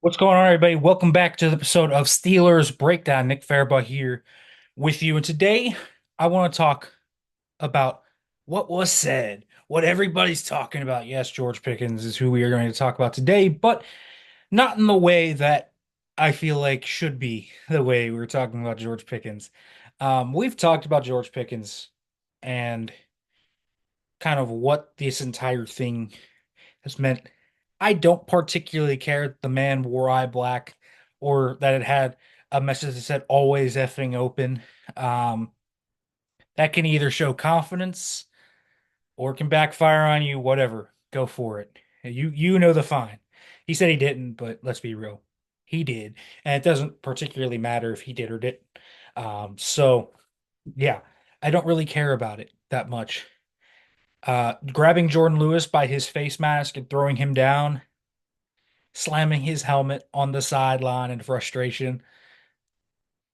What's going on, everybody? Welcome back to the episode of Steelers Breakdown. Nick Farabaugh here with you. And today I want to talk about what was said, what everybody's talking about. Yes, George Pickens is who we are going to talk about today, but not in the way that I feel like should be the way we were talking about George Pickens. We've talked about George Pickens and kind of what this entire thing has meant. I don't particularly care that the man wore eye black or that it had a message that said always effing open. Um, that can either show confidence or it can backfire on you, whatever. Go for it. You know the fine. He said he didn't, but let's be real. He did. And it doesn't particularly matter if he did or didn't. So yeah, I don't really care about it that much. Grabbing Jordan Lewis by his face mask and throwing him down, slamming his helmet on the sideline in frustration.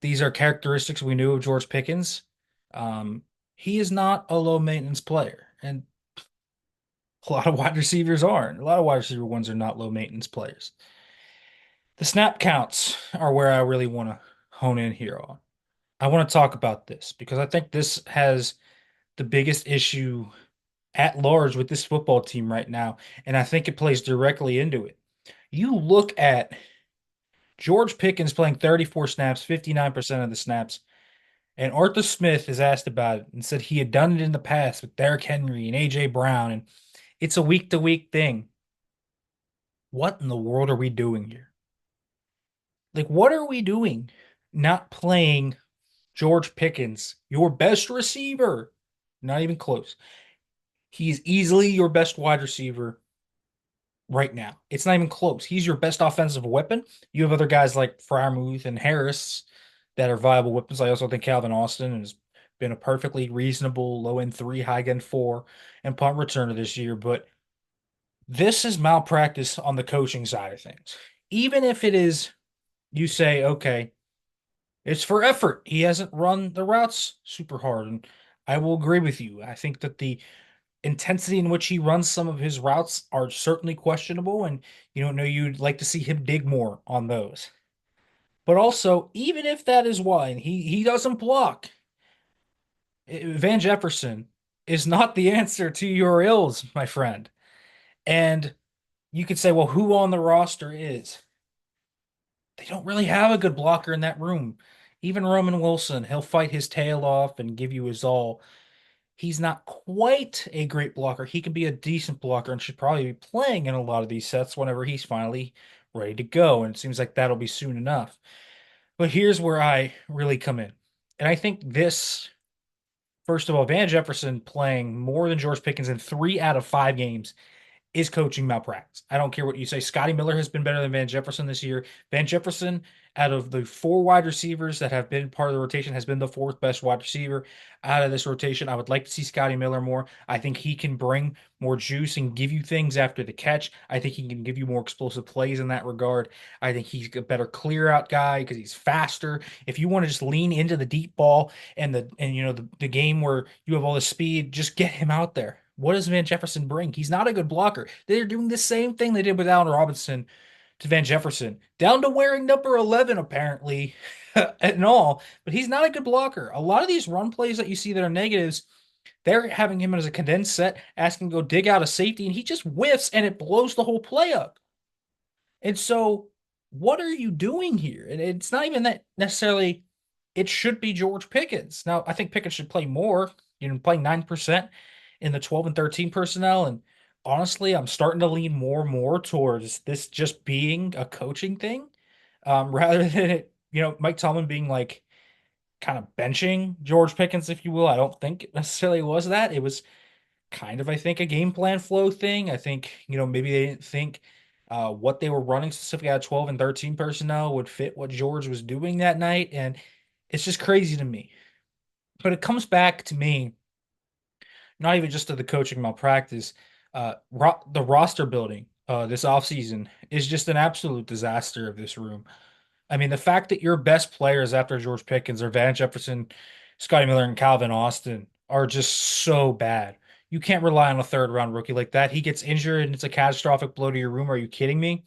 These are characteristics we knew of George Pickens. Um, he is not a low maintenance player, and a lot of wide receivers aren't. A lot of wide receiver ones are not low maintenance players. The snap counts are where I really want to hone in here on. I want to talk about this because I think this has the biggest issue at large with this football team right now, and I think it plays directly into it. You look at George Pickens playing 34 snaps, 59% of the snaps. And Arthur Smith is asked about it and said he had done it in the past with Derrick Henry and AJ Brown, and it's a week to week thing. What in the world are we doing here? Like, what are we doing? Not playing George Pickens, your best receiver. Not even close. He's easily your best wide receiver right now. It's not even close. He's your best offensive weapon. You have other guys like Freiermuth and Harris that are viable weapons. I also think Calvin Austin has been a perfectly reasonable low end three, high end four, and punt returner this year. But this is malpractice on the coaching side of things. Even if it is, you say, okay, it's for effort. He hasn't run the routes super hard. And I will agree with you. I think that the intensity in which he runs some of his routes are certainly questionable, and you don't know you'd like to see him dig more on those. But also, even if that is why, and he doesn't block, Van Jefferson is not the answer to your ills, my friend. And you could say, well, who on the roster is? They don't really have a good blocker in that room. Even Roman Wilson, he'll fight his tail off and give you his all. He's not quite a great blocker. He can be a decent blocker and should probably be playing in a lot of these sets whenever he's finally ready to go. And it seems like that'll be soon enough. But here's where I really come in. And I think this, first of all, Van Jefferson playing more than George Pickens in 3 out of 5 games is coaching malpractice. I don't care what you say. Scotty Miller has been better than Van Jefferson this year. Van Jefferson, out of the four wide receivers that have been part of the rotation, has been the fourth best wide receiver out of this rotation. I would like to see Scotty Miller more. I think he can bring more juice and give you things after the catch. I think he can give you more explosive plays in that regard. I think he's a better clear out guy because he's faster. If you want to just lean into the deep ball and the game where you have all the speed, just get him out there. What does Van Jefferson bring? He's not a good blocker. They're doing the same thing they did with Allen Robinson to Van Jefferson, down to wearing number 11, apparently, and all. But he's not a good blocker. A lot of these run plays that you see that are negatives, they're having him as a condensed set, asking to go dig out a safety, and he just whiffs and it blows the whole play up. And so, what are you doing here? And it's not even that necessarily it should be George Pickens. Now, I think Pickens should play more, play 9% in the 12 and 13 personnel. And honestly, I'm starting to lean more and more towards this just being a coaching thing, rather than it, Mike Tomlin being like kind of benching George Pickens, if you will. I don't think it necessarily was that. It was kind of, I think, a game plan flow thing. I think, maybe they didn't think what they were running specifically out of 12 and 13 personnel would fit what George was doing that night. And it's just crazy to me. But it comes back to me, not even just to the coaching malpractice, the roster building this offseason is just an absolute disaster of this room. I mean, the fact that your best players after George Pickens are Van Jefferson, Scotty Miller, and Calvin Austin are just so bad. You can't rely on a third round rookie like that. He gets injured and it's a catastrophic blow to your room. Are you kidding me?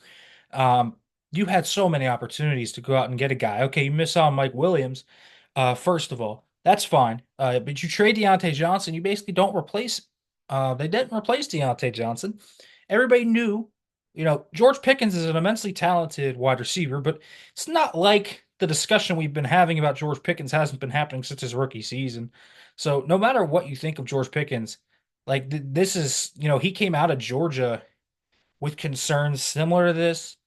Um, You had so many opportunities to go out and get a guy. Okay, you miss out on Mike Williams, first of all. That's fine. But you trade Deontay Johnson, you basically don't replace. They didn't replace Deontay Johnson. Everybody knew, George Pickens is an immensely talented wide receiver, but it's not like the discussion we've been having about George Pickens hasn't been happening since his rookie season. So no matter what you think of George Pickens, like this is, he came out of Georgia with concerns similar to this.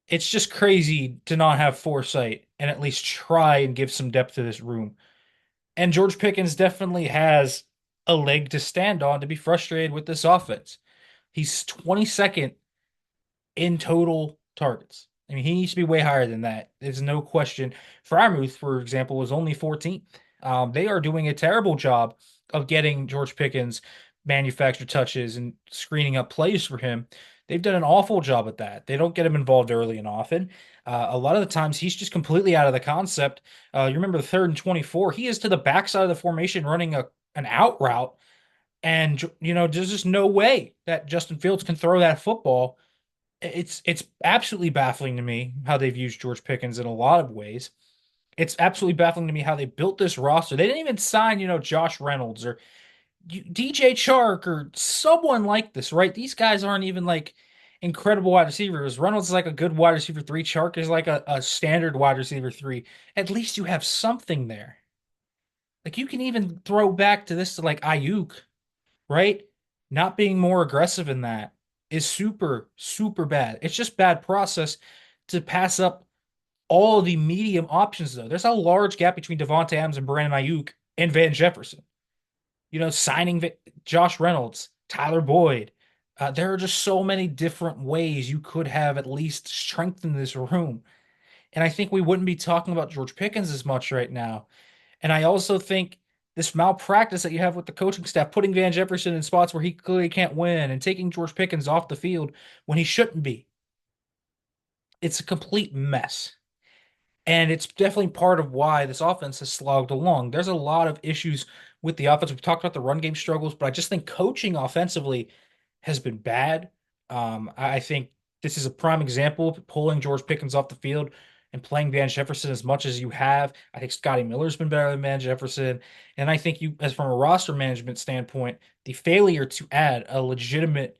It's just crazy to not have foresight and at least try and give some depth to this room. And George Pickens definitely has a leg to stand on to be frustrated with this offense. He's 22nd in total targets. I mean, he needs to be way higher than that. There's no question. Frymouth, for example, was only 14th. They are doing a terrible job of getting George Pickens manufactured touches and screening up plays for him. They've done an awful job at that. They don't get him involved early and often. A lot of the times, he's just completely out of the concept. You remember the 3rd and 24? He is to the backside of the formation running an out route, and there's just no way that Justin Fields can throw that football. It's absolutely baffling to me how they've used George Pickens in a lot of ways. It's absolutely baffling to me how they built this roster. They didn't even sign, Josh Reynolds or DJ Chark or someone like this, right? These guys aren't even like incredible wide receivers. Reynolds is like a good wide receiver three. Chark is like a standard wide receiver three. At least you have something there. Like you can even throw back to this to like Ayuk, right? Not being more aggressive in that is super, super bad. It's just bad process to pass up all the medium options, though. There's a large gap between Devontae Adams and Brandon Ayuk and Van Jefferson. Signing Josh Reynolds, Tyler Boyd. There are just so many different ways you could have at least strengthened this room. And I think we wouldn't be talking about George Pickens as much right now. And I also think this malpractice that you have with the coaching staff, putting Van Jefferson in spots where he clearly can't win and taking George Pickens off the field when he shouldn't be, it's a complete mess. And it's definitely part of why this offense has slogged along. There's a lot of issues with the offense. We've talked about the run game struggles, but I just think coaching offensively has been bad. I think this is a prime example of pulling George Pickens off the field and playing Van Jefferson as much as you have. I think Scotty Miller's been better than Van Jefferson. And I think as from a roster management standpoint, the failure to add a legitimate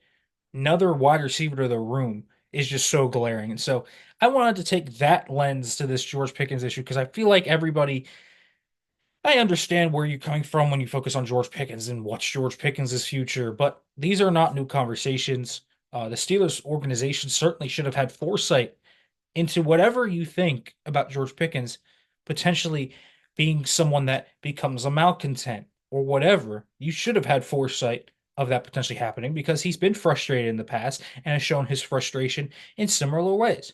another wide receiver to the room is just so glaring. And so I wanted to take that lens to this George Pickens issue because I feel like I understand where you're coming from when you focus on George Pickens and what's George Pickens' future, but these are not new conversations. The Steelers organization certainly should have had foresight into whatever you think about George Pickens potentially being someone that becomes a malcontent or whatever. You should have had foresight of that potentially happening because he's been frustrated in the past and has shown his frustration in similar ways.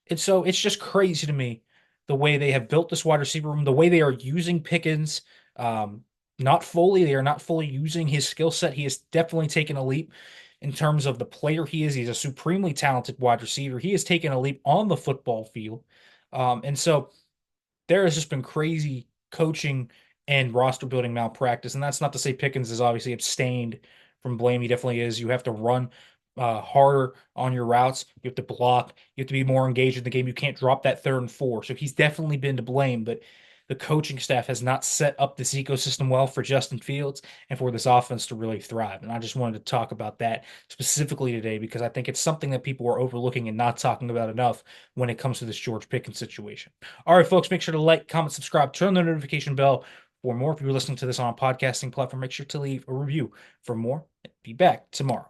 And so it's just crazy to me the way they have built this wide receiver room, the way they are using Pickens. Not fully, they are not fully using his skill set. He has definitely taken a leap in terms of the player he is. He's a supremely talented wide receiver. He has taken a leap on the football field. And so there has just been crazy coaching and roster building malpractice. And that's not to say Pickens is obviously abstained from blame. He definitely is. You have to run harder on your routes. You have to block. You have to be more engaged in the game. You can't drop that 3rd and 4. So he's definitely been to blame. But the coaching staff has not set up this ecosystem well for Justin Fields and for this offense to really thrive. And I just wanted to talk about that specifically today because I think it's something that people are overlooking and not talking about enough when it comes to this George Pickens situation. All right, folks, make sure to like, comment, subscribe, turn on the notification bell for more. If you're listening to this on a podcasting platform, make sure to leave a review for more. Be back tomorrow.